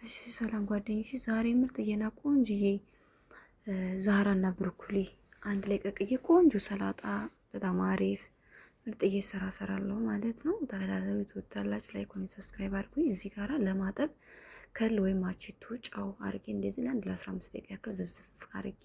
እሺ ሰላም ጓደኞቼ፣ ዛሬ ምርጥዬና ቆንጅዬ ዛራና ብሮኮሊ አንድ ላይ ቀቅዬ ቆንጆ ሰላጣ በጣም አሪፍ ምርጥዬ ስራ ሰራለሁ ማለት ነው። ተከታታዩ ትወዳላችሁ። ላይክ፣ ኮሜንት፣ ሰብስክራይብ አድርጉኝ። እዚህ ጋራ ለማጠብ ከል ወይም አቼቶ ጨው አርጌ እንደዚህ ለአንድ ለ15 ደቂቃ ያክል ዝፍዝፍ አርጌ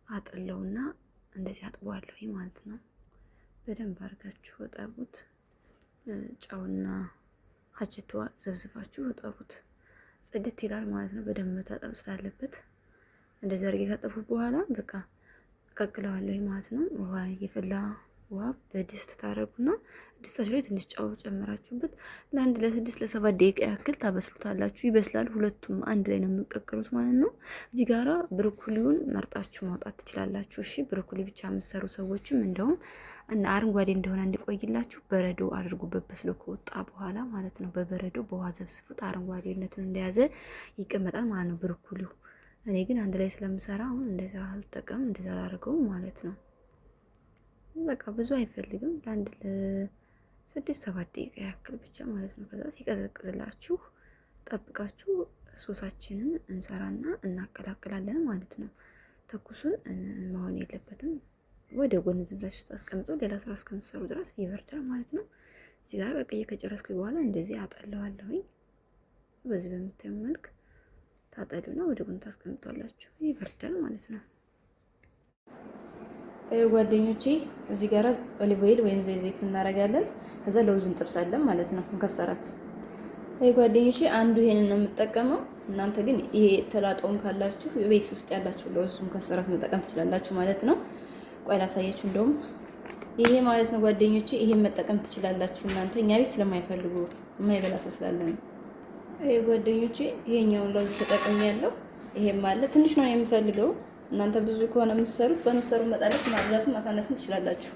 አጥለውና እንደዚህ አጥበዋለሁ ማለት ነው። በደንብ አርጋችሁ ወጣቡት። ጨውና አቼቶ ዘፍዝፋችሁ ወጣቡት። ጽድት ይላል ማለት ነው። በደንብ መታጠብ ስላለበት እንደዚህ አድርጌ ካጠፉ በኋላ በቃ ቀቅለዋለሁ ማለት ነው። ውሃ የፈላ ውሃ በድስት ታረጉና ድስታችሁ ላይ ትንሽ ጨው ጨምራችሁበት ለአንድ ለ6 ለ7 ደቂቃ ያክል ታበስሉታላችሁ። ይበስላል። ሁለቱም አንድ ላይ ነው የምትቀቅሉት ማለት ነው። እዚህ ጋራ ብሮኮሊውን መርጣችሁ ማውጣት ትችላላችሁ። እሺ ብሮኮሊ ብቻ የምትሰሩ ሰዎችም እንደውም እና አረንጓዴ እንደሆነ እንዲቆይላችሁ በረዶ አድርጉበት፣ በስሎ ከወጣ በኋላ ማለት ነው። በበረዶ በውሃ ዘፍስፉት። አረንጓዴነቱን እንደያዘ ይቀመጣል ማለት ነው ብሮኮሊው። እኔ ግን አንድ ላይ ስለምሰራ አሁን እንደዛ አልጠቀምም፣ እንደዛ አላደርገውም ማለት ነው። በቃ ብዙ አይፈልግም፣ ለአንድ ለ6-7 ደቂቃ ያክል ብቻ ማለት ነው። ከዛ ሲቀዘቅዝላችሁ ጠብቃችሁ ሶሳችንን እንሰራና እናቀላቅላለን ማለት ነው። ተኩሱን መሆን የለበትም። ወደ ጎን ዝም ብላችሁ ታስቀምጡ፣ ሌላ ስራ እስከምትሰሩ ድረስ ይበርዳል ማለት ነው። እዚህ ጋር በቀይ ከጨረስኩኝ በኋላ እንደዚህ አጠለዋለሁኝ። በዚህ በምታዩ መልክ ታጠሉና ወደ ጎን ታስቀምጣላችሁ፣ ይበርዳል ማለት ነው። ጓደኞቼ እዚህ ጋር ኦሊቭ ኦይል ወይም ዘይት እናደርጋለን። ከዛ ለውዝ እንጠብሳለን ማለት ነው። መከሰራት ጓደኞቼ አንዱ ይሄንን ነው የምጠቀመው። እናንተ ግን ይሄ ተላጣውን ካላችሁ ቤት ውስጥ ያላችሁ ለውዝ መከሰራት መጠቀም ትችላላችሁ ማለት ነው። ቆይ ላሳያችሁ። እንደውም ይሄ ማለት ነው ጓደኞቼ፣ ይሄን መጠቀም ትችላላችሁ እናንተ። እኛ ቤት ስለማይፈልጉ የማይበላ ሰው ስላለ ነው። ጓደኞቼ ይሄኛውን ለውዝ ተጠቅሜያለሁ። ይሄም አለ ትንሽ ነው የምፈልገው። እናንተ ብዙ ከሆነ የምትሰሩት በምትሰሩ መጠለፍ ማብዛትም ማሳነስም ትችላላችሁ።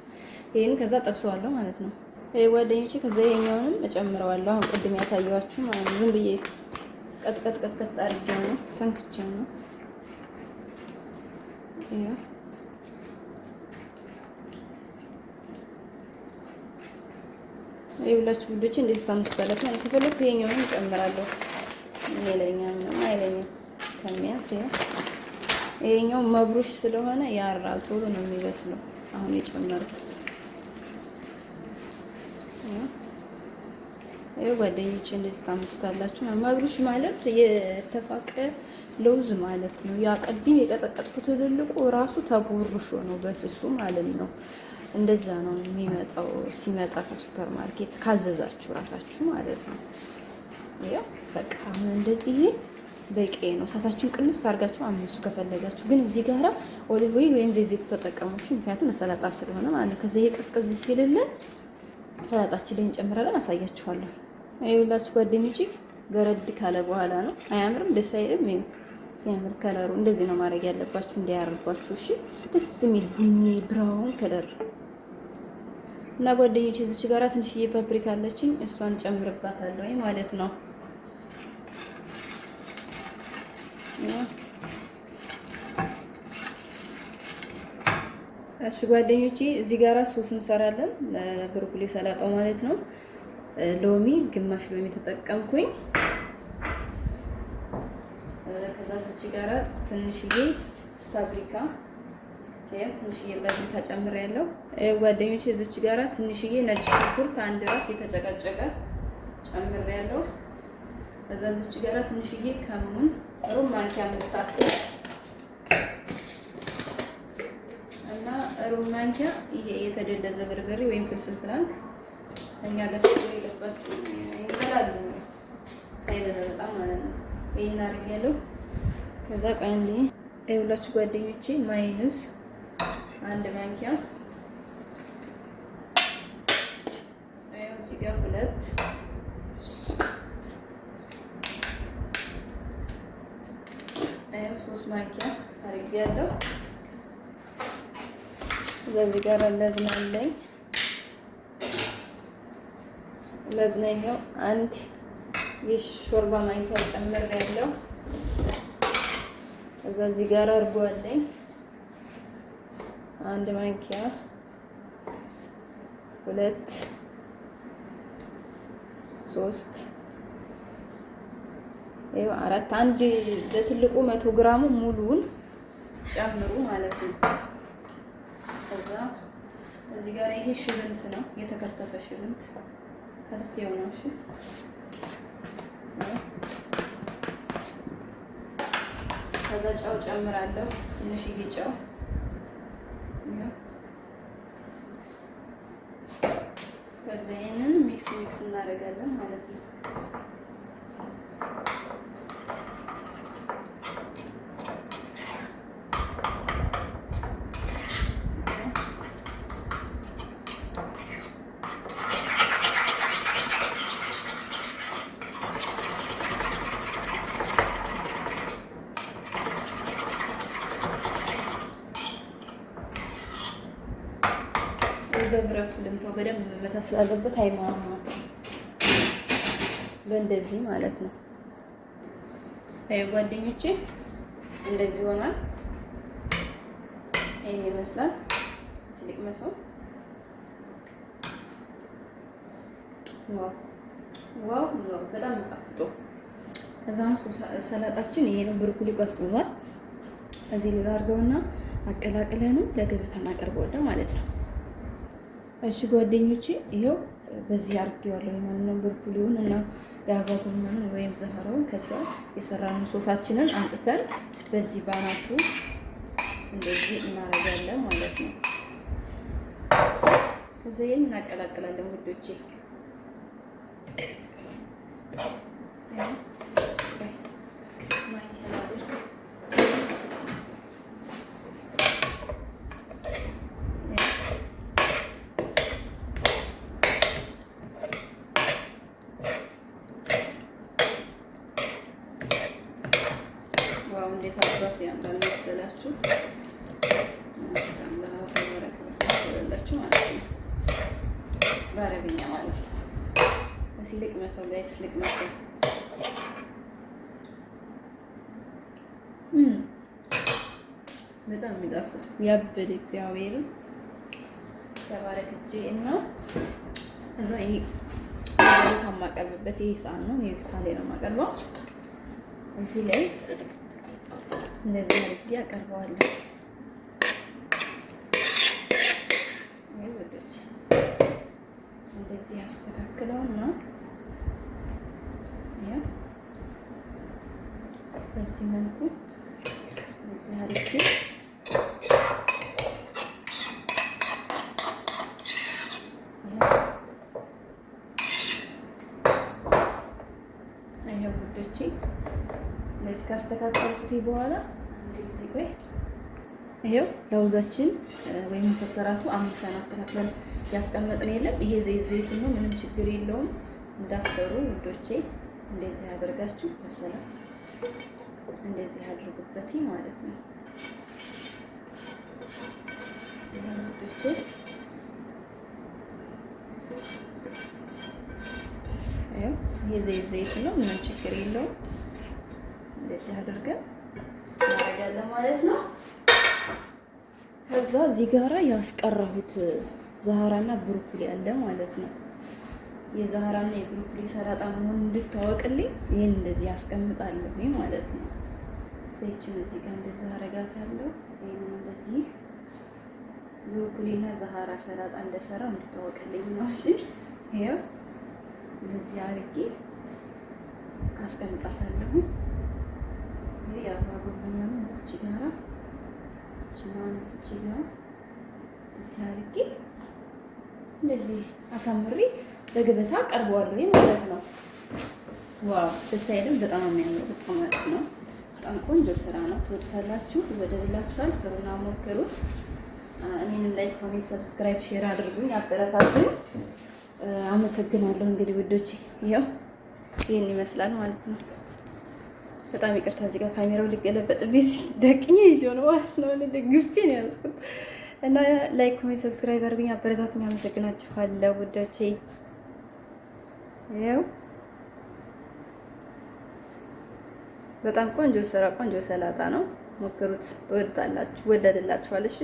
ይሄን ከዛ ጠብሰዋለሁ ማለት ነው። ጓደኞቼ ከዛ ይሄኛውንም እጨምረዋለሁ። አሁን ቅድም ያሳየኋችሁ ማለት ነው። ዝም ብዬ ቀጥቀጥ አድርጌው ነው ፈንክቼው ነው። ይኸውላችሁ ውዶቼ እንደዚህ ታምስታላችሁ ማለት ከፈለኩ ይሄኛውንም እጨምራለሁ። ሌላኛው አይለኝም ከሚያንስ ይሄኛው መብሩሽ ስለሆነ ያራል፣ ቶሎ ነው የሚበስለው። አሁን የጨመርኩት ይሄ ጓደኞቼ እንደዚህ ታምስታላችሁ። መብሩሽ ማለት የተፋቀ ለውዝ ማለት ነው። ያ ቀድም የቀጠቀጥኩት ትልልቁ ራሱ ተቦርሾ ነው በስሱ ማለት ነው። እንደዛ ነው የሚመጣው ሲመጣ ከሱፐር ማርኬት ካዘዛችሁ ራሳችሁ ማለት ነው። ያው በቃ አሁን እንደዚህ በቂ ነው። እሳታችሁን ቅንስ አድርጋችሁ አምሱ ከፈለጋችሁ። ግን እዚህ ጋራ ኦሊቭ ኦይል ወይም ዘይት ተጠቀሙ እሺ። ምክንያቱም ሰላጣ ስለሆነ ማለት ነው። ከዚህ ቀዝቀዝ ሲልልን ሰላጣችን ላይ እንጨምራለን። አሳያችኋለሁ። ይኸውላችሁ ጓደኞቼ በረድ ካለ በኋላ ነው። አያምርም? ደስ አይልም? ይሄ ሲያምር ከለሩ እንደዚህ ነው ማድረግ ያለባችሁ እንዲያርባችሁ እሺ። ደስ የሚል ቡኒ ብራውን ከለር እና ጓደኞቼ እዚች ጋራ ትንሽዬ ፓፕሪካ አለችኝ፣ እሷን ጨምርባታለሁ ማለት ነው። እሺ ጓደኞቼ እዚህ ጋራ ሶስ እንሰራለን ለብሮኮሊ ሰላጣው ማለት ነው። ሎሚ ግማሽ ሎሚ ተጠቀምኩኝ። ከዛ እዚች ጋራ ትንሽዬ ፓፕሪካ ጨምሬያለሁ። ጓደኞቼ እዚች ጋራ ትንሽዬ ነጭ ሽንኩርት አንድ ራስ የተጨቀጨቀ ጨምሬያለሁ። ከዛ እዚች ጋራ ትንሽዬ ከሙን ሩብ ማንኪያ የምታክል እና ሩብ ማንኪያ ይሄ የተደለዘ በርበሬ ወይም ፍልፍል ፍላንክ እኛ ጋር የገባችሁ ይላሉ ሳይበዛ በጣም ማለት ነው። ይሄን አድርጌያለሁ። ከዛ ቃንዲ ይኸውላችሁ ጓደኞቼ ማይነስ አንድ ማንኪያ እዚህ ጋር 2 3 ማንኪያ አድርጌያለሁ። እዚህ ጋር ለብና አለኝ። ለብናኛው አንድ የሾርባ ማንኪያ ጨምሬያለሁ። እዚህ ጋር እርጎ አለኝ አንድ ማንኪያ 2 3 ይኸው አራት አንድ በትልቁ 100 ግራሙ ሙሉውን ጨምሩ ማለት ነው። ከዛ እዚህ ጋር ይሄ ሽብንት ነው፣ የተከተፈ ሽብንት ከልሴው ነው። እሺ ከዛ ጨው ጨምራለሁ፣ ትንሽዬ ጨው። ከዛ ይሄንን ሚክስ እናደርጋለን ማለት ነው። በብረቱ ልምታው በደንብ መመታት ስላለበት አይማማ በእንደዚህ ማለት ነው። አይ ጓደኞቼ እንደዚህ ሆኗል። ይሄ ይመስላል። ስልክ መሰው ዋው በጣም ጣፍጦ። ከዛም ሰላጣችን ይሄ ነው። ብሮኮሊ ቀዝቅዟል። እዚህ ላይ አድርገውና አቀላቅለን ለገበታ እናቀርበዋለን ማለት ነው። እሺ ጓደኞቼ ይሄው በዚህ አድርጌዋለሁ ማለት ነው። ብሮኮሊውን እና የአበባ ጎመኑን ወይም ዘሃራውን ከዛ የሰራነው ሶሳችንን አንጥተን በዚህ ባናቱ እንደዚህ እናደርጋለን ማለት ነው። ከዛ ይሄን እናቀላቅላለን ውዶቼ። እንዴት አባቱ ያምራል መሰላችሁ? ማሻአላህ ተበረከላችሁ ማለት ነው። በአረብኛ ማለት ነው። እዚህ ልቅ መሰው ጋይስ ልቅ መሰው በጣም የሚጣፍጥ ያበደ እግዚአብሔርን ተባረክጄ እና እዛ ይሄ ማቀርብበት ይሄ ሳህን ነው። ይሄ ሳህን ላይ ነው የማቀርበው። እዚህ ላይ እንደዚህ አድርጌ አቀርበዋለሁ። ወደች እንደዚህ አስተካክለውና በዚህ መልኩ እንደዚህ አድርጌ ውዶቼ እንደዚህ ካስተካከልኩት በኋላ እንደዚህ ቆይ ይሄው ለውዛችን ወይም ከሰራቱ አምሳን አስተካክለን ያስቀመጥን የለም። ይሄ ዘይት ነው፣ ምንም ችግር የለውም። እንዳፈሩ ውዶቼ እንደዚህ አድርጋችሁ መሰላ እንደዚህ አድርጉበት ማለት ነው። ውዶቼ ይሄ ዘይት ነው፣ ምንም ችግር የለውም። እንደዚህ አድርገን እናደርጋለን ማለት ነው። ከዛ እዚህ ጋራ ያስቀረሁት ዛሃራና ብሮኮሊ አለ ማለት ነው። የዛሃራና የብሮኮሊ ሰላጣ መሆኑን እንድታወቅልኝ ይሄን እንደዚህ ያስቀምጣለሁ ማለት ነው። ዘይችን እዚህ ጋር እንደዚህ አደርጋታለሁ። ይሄን እንደዚህ ብሮኮሊና ዛሃራ ሰላጣ እንደሰራው እንድታወቅልኝ ነው። እሺ ይሄው እንደዚህ አድርጌ አስቀምጣታለሁ። ይሄ የአበባ ጎመን እዚች ጋራ እዚች ጋራ እንደዚህ አድርጌ እንደዚህ አሳምሬ በገበታ ቀርበዋለሁ ማለት ነው። ዋው ደስ አይልም? በጣም የሚያምር በጣም ማለት ነው። በጣም ቆንጆ ስራ ነው። ትወዱታላችሁ፣ ይወደድላችኋል። ስሩና ሞክሩት። እኔንም ላይክ፣ ኮሜንት፣ ሰብስክራይብ፣ ሼር አድርጉኝ፣ አበረታቱኝ። አመሰግናለሁ። እንግዲህ ውዶቼ ይሄው ይሄን ይመስላል ማለት ነው። በጣም ይቅርታ እዚህ ጋር ካሜራው ሊገለበጥብኝ ደቅኜ ይዤው ነው ማለት ነው። ደግፌ ነው ያዝኩት እና ላይክ፣ ኮሜንት፣ ሰብስክራይብ አድርጉኝ፣ አበረታቱኝ። አመሰግናችኋለሁ ውዶቼ። ይሄው በጣም ቆንጆ ስራ፣ ቆንጆ ሰላጣ ነው። ሞክሩት፣ ትወዳላችሁ፣ ወደድላችኋል። እሺ